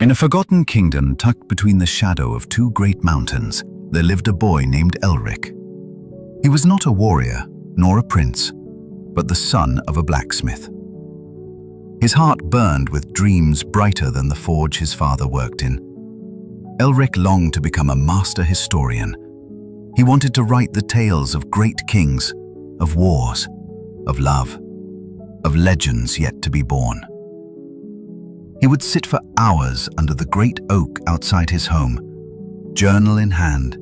In a forgotten kingdom tucked between the shadow of two great mountains, there lived a boy named Elric. He was not a warrior, nor a prince, but the son of a blacksmith. His heart burned with dreams brighter than the forge his father worked in. Elric longed to become a master historian. He wanted to write the tales of great kings, of wars, of love, of legends yet to be born. He would sit for hours under the great oak outside his home, journal in hand,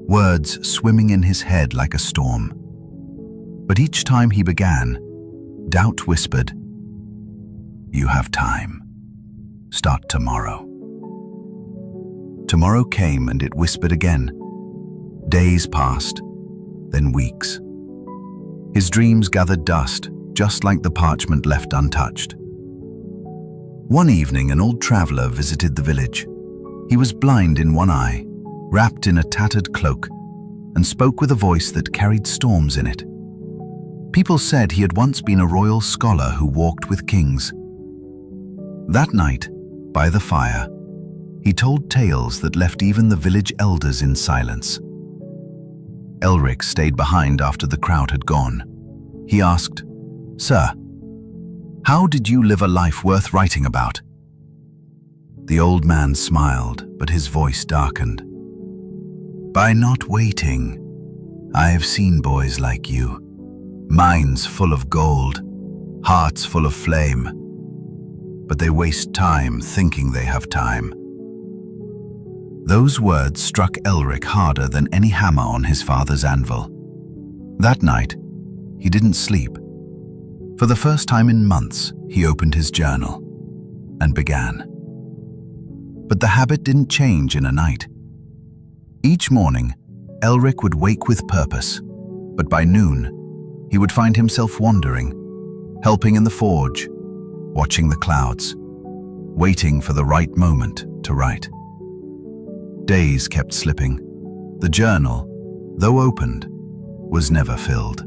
words swimming in his head like a storm. But each time he began, doubt whispered, "You have time. Start tomorrow." Tomorrow came and it whispered again. Days passed, then weeks. His dreams gathered dust, just like the parchment left untouched. One evening, an old traveler visited the village. He was blind in one eye, wrapped in a tattered cloak, and spoke with a voice that carried storms in it. People said he had once been a royal scholar who walked with kings. That night, by the fire, he told tales that left even the village elders in silence. Elric stayed behind after the crowd had gone. He asked, "Sir, how did you live a life worth writing about?" The old man smiled, but his voice darkened. "By not waiting. I have seen boys like you, minds full of gold, hearts full of flame, but they waste time thinking they have time." Those words struck Elric harder than any hammer on his father's anvil. That night, he didn't sleep. For the first time in months, he opened his journal and began. But the habit didn't change in a night. Each morning, Elric would wake with purpose, but by noon, he would find himself wandering, helping in the forge, watching the clouds, waiting for the right moment to write. Days kept slipping. The journal, though opened, was never filled.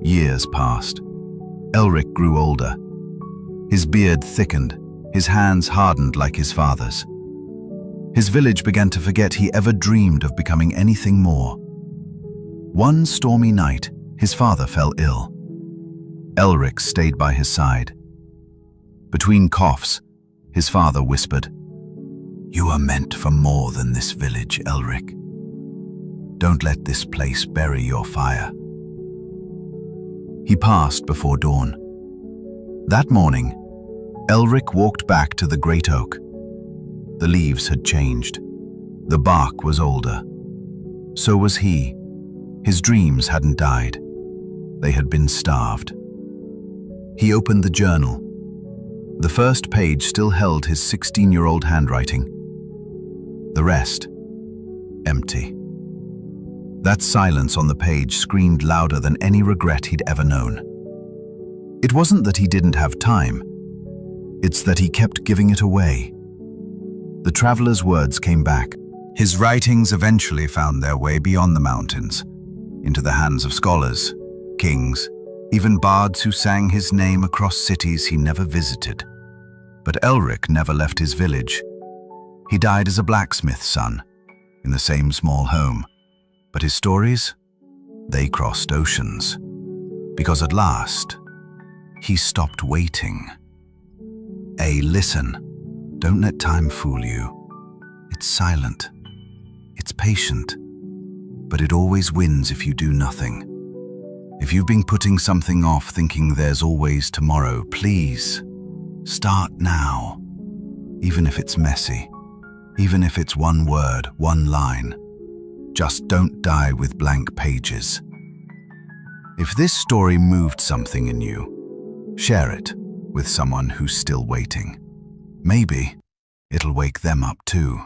Years passed. Elric grew older. His beard thickened, his hands hardened like his father's. His village began to forget he ever dreamed of becoming anything more. One stormy night, his father fell ill. Elric stayed by his side. Between coughs, his father whispered, "You are meant for more than this village, Elric. Don't let this place bury your fire." He passed before dawn. That morning, Elric walked back to the great oak. The leaves had changed. The bark was older. So was he. His dreams hadn't died. They had been starved. He opened the journal. The first page still held his 16-year-old handwriting. The rest, empty. That silence on the page screamed louder than any regret he'd ever known. It wasn't that he didn't have time. It's that he kept giving it away. The traveler's words came back. His writings eventually found their way beyond the mountains, into the hands of scholars, kings, even bards who sang his name across cities he never visited. But Elric never left his village. He died as a blacksmith's son, in the same small home. But his stories, they crossed oceans. Because at last, he stopped waiting. Listen, don't let time fool you. It's silent, it's patient, but it always wins if you do nothing. If you've been putting something off thinking there's always tomorrow, please, start now. Even if it's messy, even if it's one word, one line. Just don't die with blank pages. If this story moved something in you, share it with someone who's still waiting. Maybe it'll wake them up too.